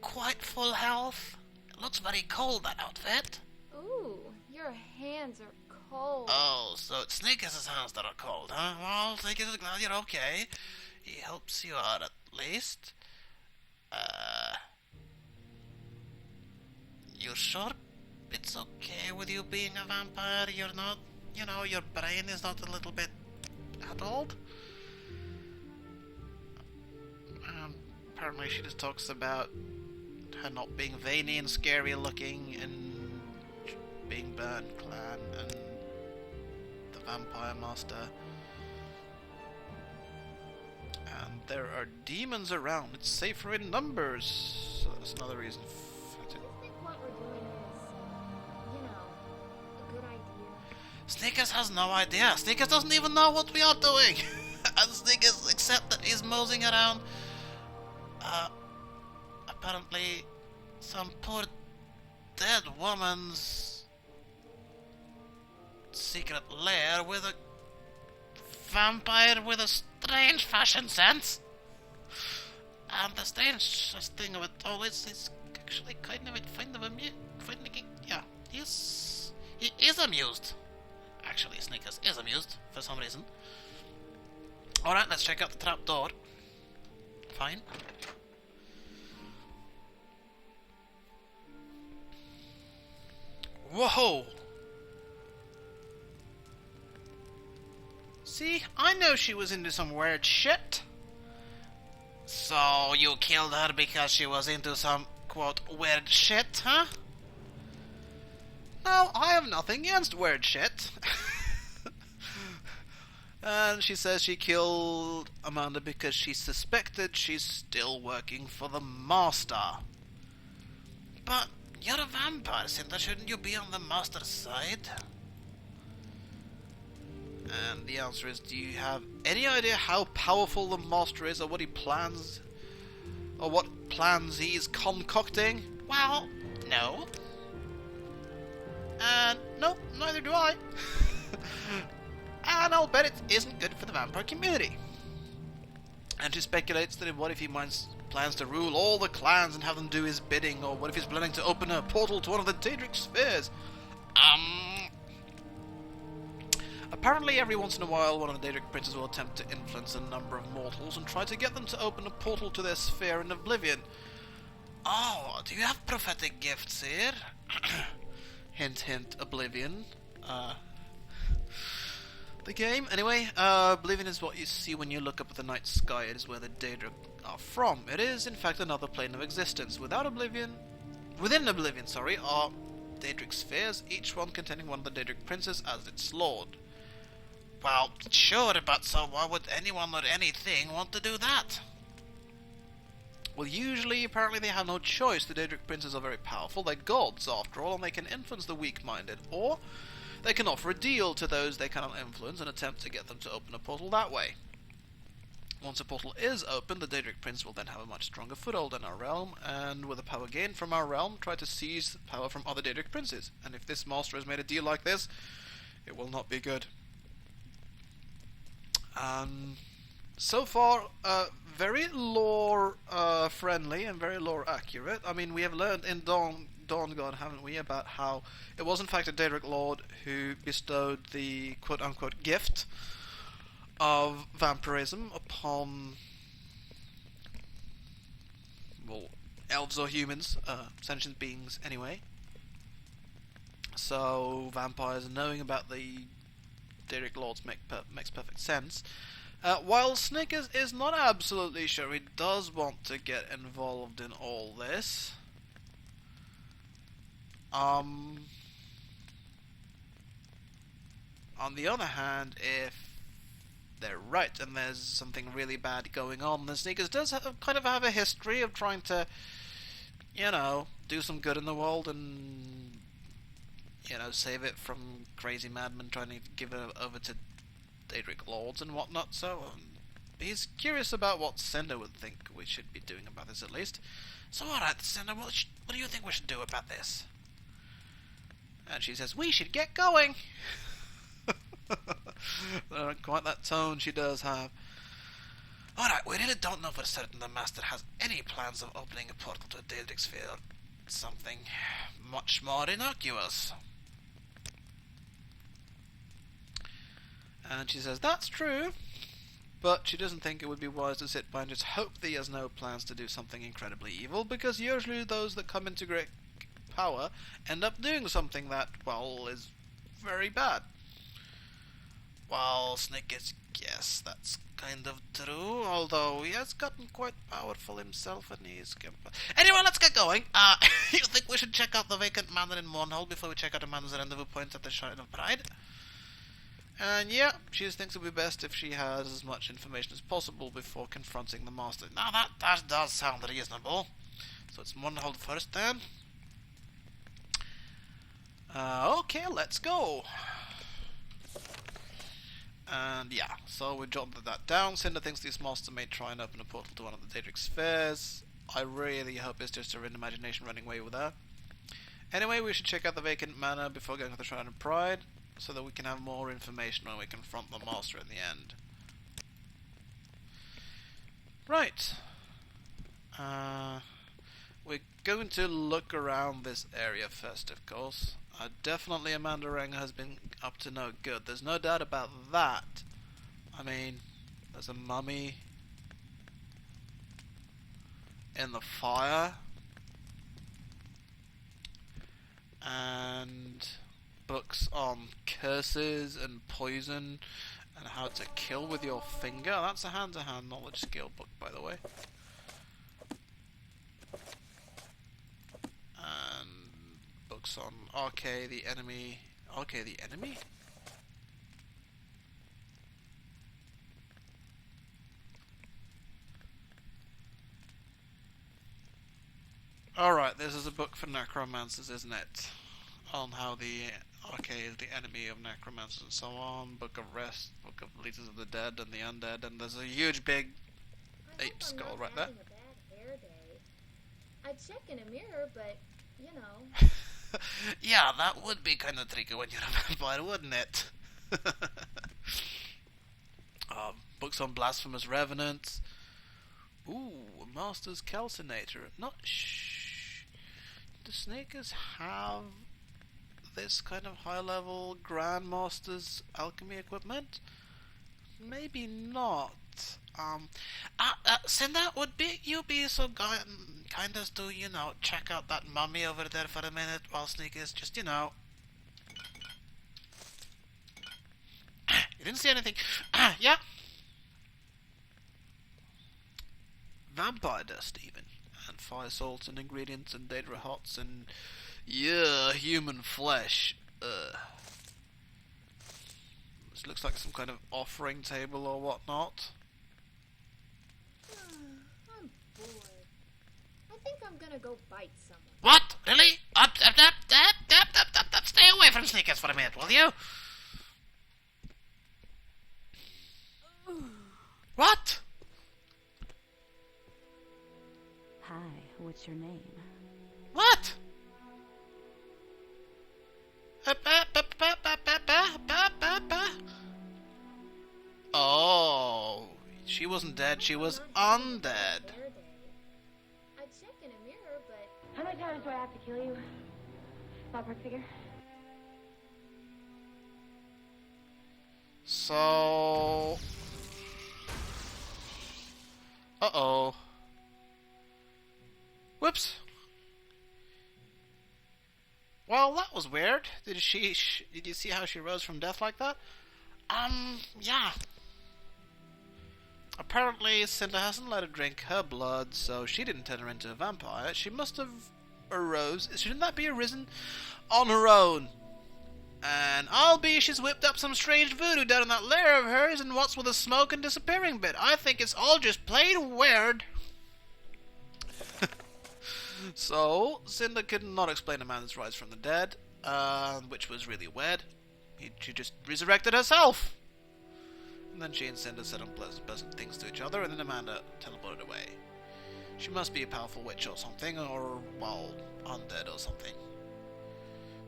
quite full health? It looks very cold, that outfit. Ooh, your hands are cold. Oh, so it's Sneakers' hands that are cold, huh? Well, Sneakers is glad you're okay. He helps you out at least. You sure it's okay with you being a vampire? You're not, your brain is not a little bit addled? Apparently she just talks about her not being veiny and scary looking and being burnt clan and the vampire master. And there are demons around. It's safer in numbers. So that's another reason for it. Do you think what we're doing is, a good idea? Sneakers has no idea. Sneakers doesn't even know what we are doing. And Sneakers, except that he's moseying around, apparently some poor dead woman's secret lair with a vampire with a strange fashion sense. And the strangest thing of it all is he's actually kind of amused. Yeah, he is amused. Actually, Sneakers is amused for some reason. Alright, let's check out the trap door. Fine. Whoa! See, I know she was into some weird shit. So you killed her because she was into some, quote, weird shit, huh? No, I have nothing against weird shit. And she says she killed Amanda because she suspected she's still working for the Master. But you're a vampire, Cinta. Shouldn't you be on the Master's side? And the answer is, do you have any idea how powerful the Master is, or what he plans, or what plans he's concocting? Well, no. And no, neither do I. And I'll bet it isn't good for the vampire community. And she speculates that what if he plans to rule all the clans and have them do his bidding, or what if he's planning to open a portal to one of the Daedric spheres? Apparently every once in a while one of the Daedric princes will attempt to influence a number of mortals and try to get them to open a portal to their sphere in oblivion. Oh, do you have prophetic gifts here? Hint hint, oblivion. The game. Anyway, Oblivion is what you see when you look up at the night sky. It is where the Daedric are from. It is, in fact, another plane of existence. Within Oblivion, are Daedric spheres, each one containing one of the Daedric princes as its lord. Well, sure, but so why would anyone or anything want to do that? Well, usually, apparently they have no choice. The Daedric princes are very powerful. They're gods, after all, and they can influence the weak-minded. Or they can offer a deal to those they cannot influence and attempt to get them to open a portal that way. Once a portal is opened, the Daedric Prince will then have a much stronger foothold in our realm, and with the power gained from our realm, try to seize power from other Daedric Princes. And if this master has made a deal like this, it will not be good. So far, very lore friendly and very lore accurate. I mean, we have learned in Dawn God, haven't we, about how it was in fact a Daedric Lord who bestowed the quote-unquote gift of vampirism upon, well, elves or humans, sentient beings anyway. So vampires knowing about the Daedric Lords makes perfect sense. While Snickers is not absolutely sure, he does want to get involved in all this. On the other hand, if they're right and there's something really bad going on, then Sneakers does kind of have a history of trying to, do some good in the world and, save it from crazy madmen trying to give it over to Daedric Lords and whatnot, so he's curious about what Cinder would think we should be doing about this, at least. So alright, Cinder, what do you think we should do about this? And she says, we should get going! Quite that tone she does have. Alright, we really don't know for certain the Master has any plans of opening a portal to Daedric's Field. Something much more innocuous. And she says, that's true, but she doesn't think it would be wise to sit by and just hope that he has no plans to do something incredibly evil, because usually those that come into great power end up doing something that, well, is very bad. Well, Snickers, yes, that's kind of true, although he has gotten quite powerful himself and he's... Anyway, let's get going. You think we should check out the vacant manor in Mournhold before we check out Amanda's rendezvous point at the Shrine of Pride? And yeah, she thinks it would be best if she has as much information as possible before confronting the Master. Now that does sound reasonable. So it's Mournhold first then. Okay, let's go. And yeah, so we jotted that down. Cinder thinks this Master may try and open a portal to one of the Daedric spheres. I really hope it's just her imagination running away with her. Anyway, we should check out the vacant manor before going to the Shrine of Pride, so that we can have more information when we confront the Master in the end. Right. We're going to look around this area first, of course. Definitely Amanda Renger has been up to no good. There's no doubt about that. I mean, there's a mummy in the fire. And books on curses and poison and how to kill with your finger. That's a hand-to-hand knowledge skill book, by the way. And books on RK the enemy. RK the enemy? Alright, this is a book for necromancers, isn't it? On how the RK is the enemy of necromancers and so on. Book of Rest, Book of Leaders of the Dead and the Undead, and there's a huge big ape skull right there. A bad hair day. I'd check in a mirror, but, you know. Yeah, that would be kind of tricky when you're a vampire, wouldn't it? Books on blasphemous revenants. Ooh, a Master's Calcinator. Not shh. Do Snakers have this kind of high-level Grandmaster's alchemy equipment? Maybe not. Cinder, would you be so kind as to, you know, check out that mummy over there for a minute while Sneakers just, you know... You didn't see anything. Yeah. Vampire dust, even. And fire salts and ingredients and Daedra hots and... Yeah, human flesh. This looks like some kind of offering table or whatnot. I'm bored. I think I'm gonna go bite someone. What? Really? Up. Stay away from Sneakers for a minute, will you? What? Hi, what's your name? What? Oh, she wasn't dead, she was undead. I'd check in a mirror, but... How many times do I have to kill you? Ballpark figure? So... Uh-oh. Whoops. Well, that was weird. Did you see how she rose from death like that? Yeah. Apparently, Cinder hasn't let her drink her blood, so she didn't turn her into a vampire. She must have arose. Shouldn't that be arisen on her own? And I'll be she's whipped up some strange voodoo down in that lair of hers, and what's with the smoke and disappearing bit? I think it's all just plain weird. So, Cinder could not explain Amanda's rise from the dead, which was really weird. She just resurrected herself! And then she and Cinder said unpleasant things to each other, and then Amanda teleported away. She must be a powerful witch or something, or, well, undead or something.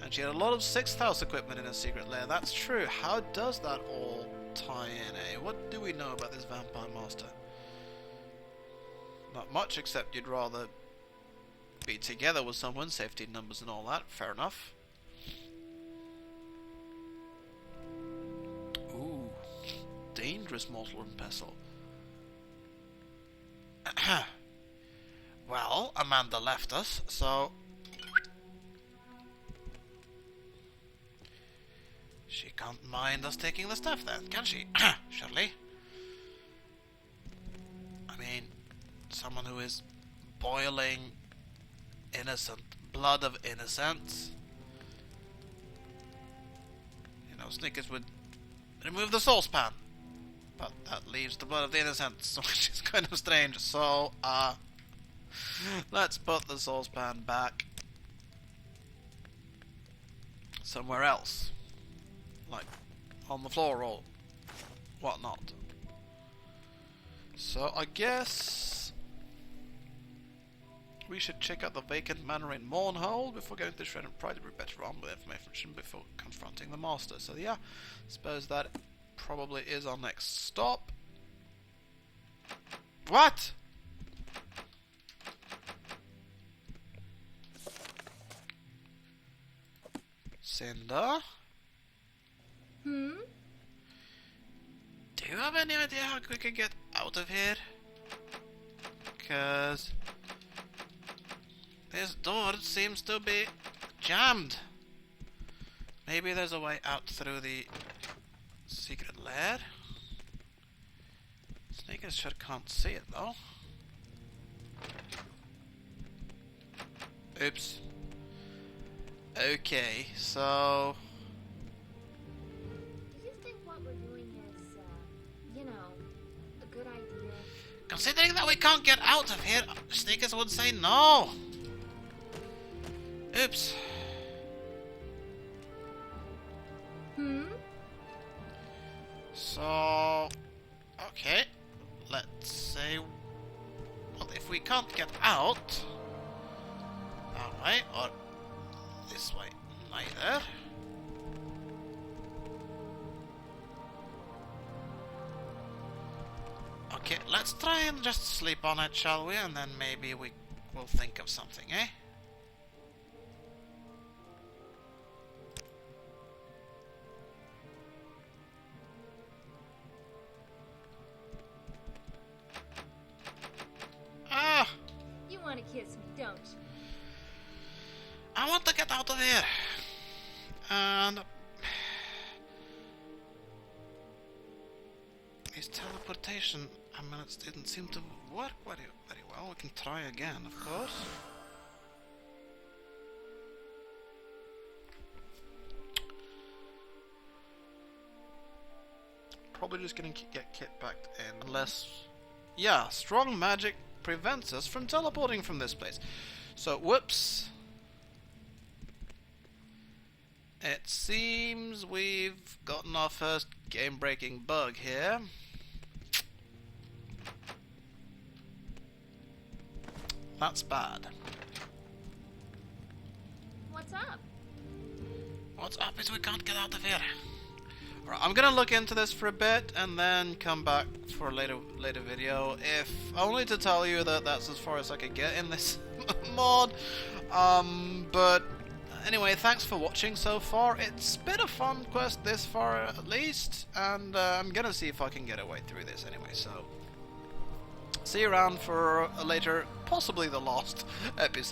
And she had a lot of 6th house equipment in her secret lair, that's true. How does that all tie in, eh? What do we know about this vampire master? Not much, except you'd rather be together with someone, safety in numbers and all that. Fair enough. Ooh, dangerous mortal and pestle. Well, Amanda left us, so she can't mind us taking the stuff then, can she? Surely. I mean, someone who is boiling innocent blood of innocents. You know, Snickers would remove the saucepan, but that leaves the blood of the innocents, which is kind of strange. So, let's put the saucepan back somewhere else, like on the floor or whatnot. So I guess we should check out the vacant manor in Mournhold before going to Shred and Pride. We're better armed with information before confronting the master. So yeah, suppose that probably is our next stop. What? Cinder? Hmm? Do you have any idea how we can get out of here? Because this door seems to be jammed. Maybe there's a way out through the secret lair? Sneakers sure can't see it though. Oops. Okay, so Do you think what we're doing is, you know, a good idea? considering that we can't get out of here, Sneakers would say no. Oops. Hmm? So, okay, let's say, well, if we can't get out that way or this way, neither. Okay, let's try and just sleep on it, shall we? And then maybe we will think of something, eh? Ah! You want to kiss me, don't you? I want to get out of here. And his teleportation amulets didn't seem to work very well. We can try again, of course. Probably just gonna get Kit back in, unless, yeah, strong magic prevents us from teleporting from this place. So, whoops. It seems we've gotten our first game-breaking bug here. That's bad. What's up? What's up is we can't get out of here. Alright, I'm gonna look into this for a bit and then come back for a later video, if only to tell you that that's as far as I could get in this mod. But anyway, thanks for watching so far. It's been a fun quest this far at least, and I'm gonna see if I can get a way through this anyway, so see you around for a later, possibly the last episode.